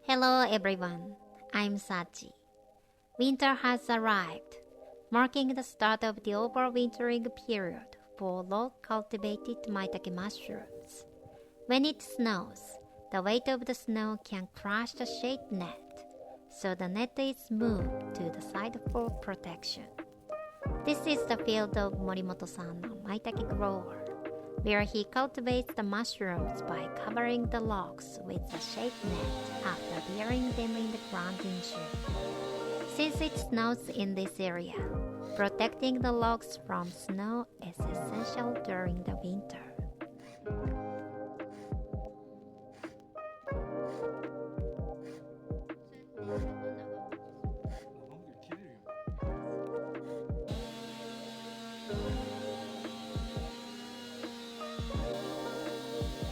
Hello everyone, I'm Sachi. Winter has arrived, marking the start of the overwintering period for low-cultivated maitake mushrooms. When it snows, the weight of the snow can crush the shade net, so the net is moved to the side for protection. This is the field of Morimoto-san, a maitake grower, where he cultivates the mushrooms by covering the logs with a shade net after burying them in the ground in June. Since it snows in this area, protecting the logs from snow is essential during the winter.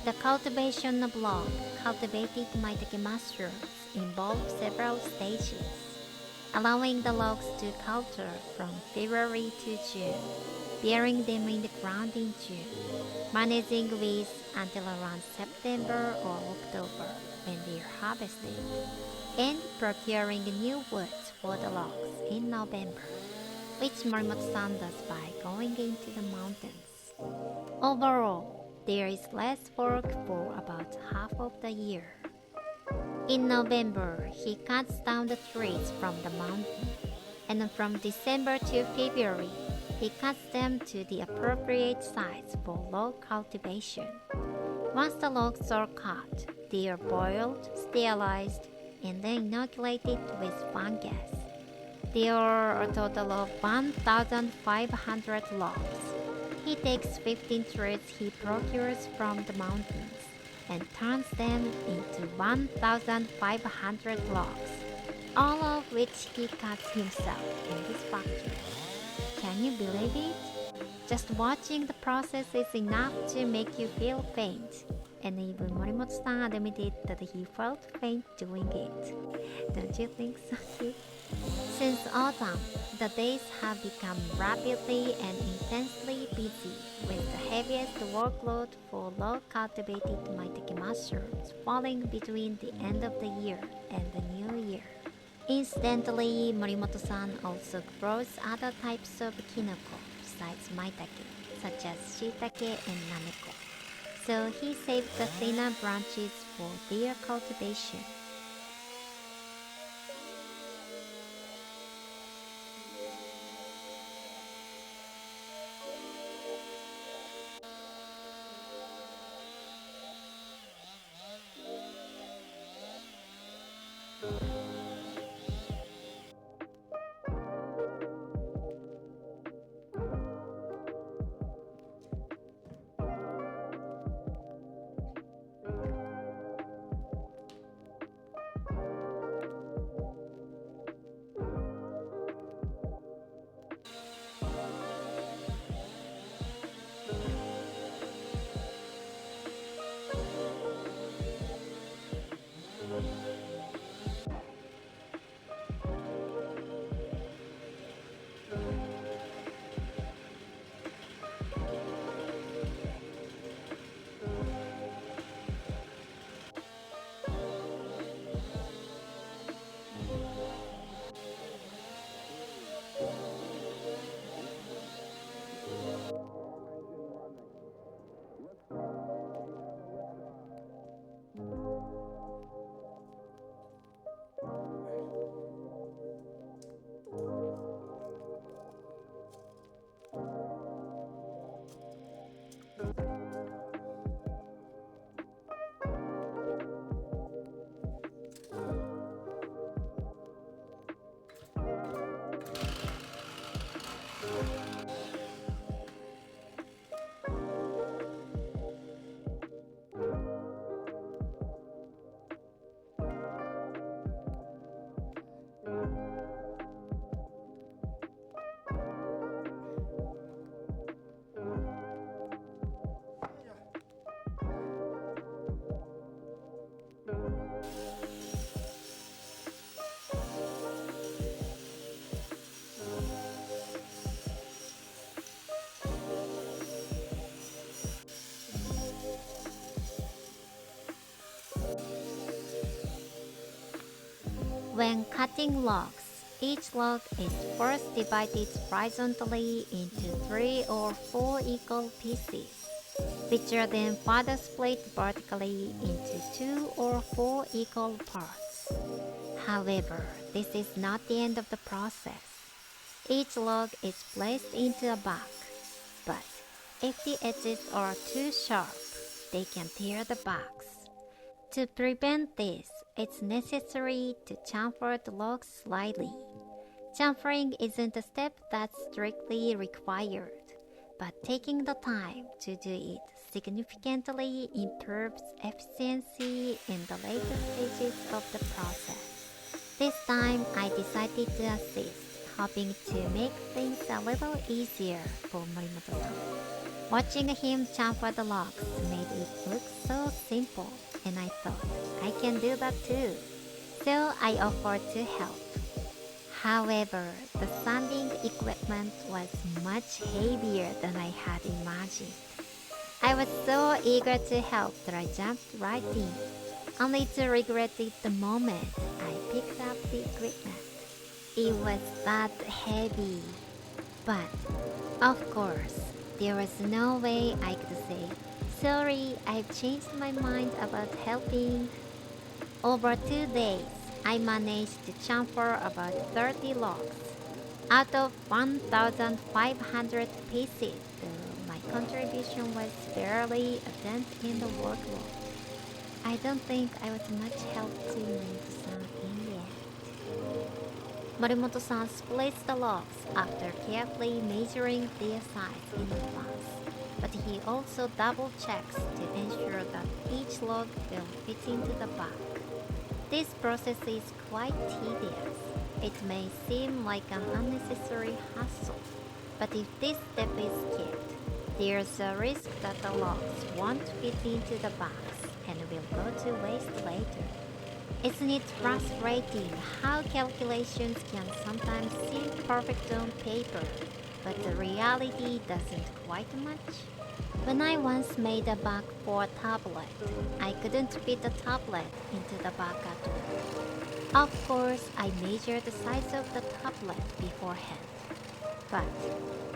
The cultivation of log-cultivated maitake mushrooms involves several stages, allowing the logs to culture from February to June, burying them in the ground in June, managing weeds until around September or October when they are harvested, and procuring new woods for the logs in November, which Morimoto-san does by going into the mountains. Overall, there is less work for about half of the year. In November, he cuts down the trees from the mountain, and from December to February, he cuts them to the appropriate size for log cultivation. Once the logs are cut, they are boiled, sterilized, and then inoculated with fungus. There are a total of 1,500 logs. He takes 15 trees he procures from the mountains and turns them into 1,500 logs, all of which he cuts himself in his factory. Can you believe it? Just watching the process is enough to make you feel faint, and even Morimoto-san admitted that he felt faint doing it. Don't you think so, kid? Since autumn, the days have become rapidly and intensely busy, with the heaviest workload for low-cultivated maitake mushrooms falling between the end of the year and the new year. Incidentally, Morimoto-san also grows other types of kinoko besides maitake, such as shiitake and nameko, so he saved the thinner branches for their cultivation. When cutting logs, each log is first divided horizontally into 3 or 4 equal pieces, which are then further split vertically into 2 or 4 equal parts. However, this is not the end of the process. Each log is placed into a bag, but if the edges are too sharp, they can tear the bags. To prevent this, it's necessary to chamfer the logs slightly. Chamfering isn't a step that's strictly required, but taking the time to do it significantly improves efficiency in the later stages of the process. This time, I decided to assist, hoping to make things a little easier for Morimoto-san. Watching him chamfer the logs made it look so simple, and I thought I can do that too. So I offered to help. However, the sanding equipment was much heavier than I had imagined. I was so eager to help that I jumped right in, only to regret it the moment I picked up the equipment. It was that heavy. But, of course, there was no way I could say, "Sorry, I've changed my mind about helping." Over 2 days, I managed to chamfer about 30 logs out of 1,500 pieces, though my contribution was barely a dent in the workload. I don't think I was much help to Morimoto-san in the end. Morimoto-san splits the logs after carefully measuring their size in advance, but he also double checks to ensure that each log will fit into the bag. This process is quite tedious. It may seem like an unnecessary hassle, but if this step is skipped, there's a risk that the logs won't fit into the bags and will go to waste later. Isn't it frustrating how calculations can sometimes seem perfect on paper, but the reality doesn't quite match? When I once made a bag for a tablet, I couldn't fit the tablet into the bag at all. Of course, I measured the size of the tablet beforehand. But,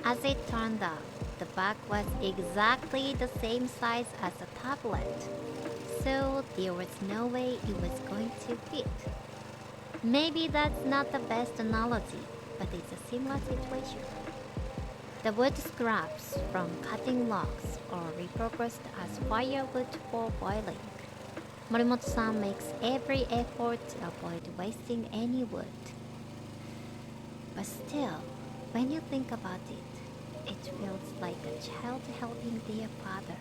as it turned out, the bag was exactly the same size as the tablet, so there was no way it was going to fit. Maybe that's not the best analogy, but it's a similar situation. The wood scraps from cutting logs are repurposed as firewood for boiling. Morimoto-san makes every effort to avoid wasting any wood. But still, when you think about it, it feels like a child helping their father.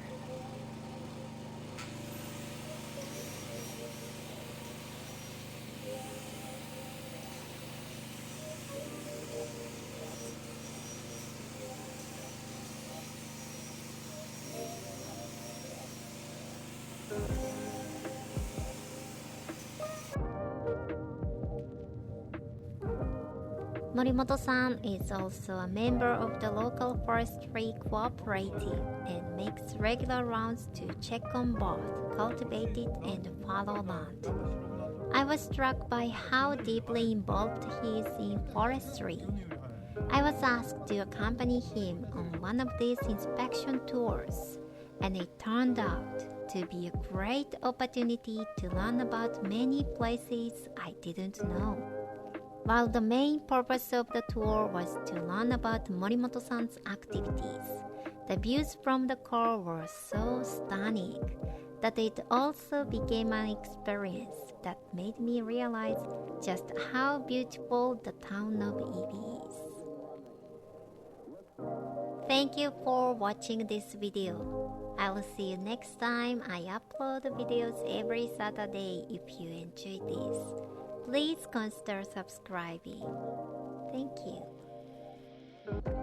Morimoto-san is also a member of the local forestry cooperative and makes regular rounds to check on both cultivated and fallow land. I was struck by how deeply involved he is in forestry. I was asked to accompany him on one of these inspection tours, and it turned out to be a great opportunity to learn about many places I didn't know. While the main purpose of the tour was to learn about Morimoto-san's activities, the views from the car were so stunning that it also became an experience that made me realize just how beautiful the town of Ibi is. Thank you for watching this video. I'll see you next time. I upload videos every Saturday. If you enjoy this, please consider subscribing. Thank you.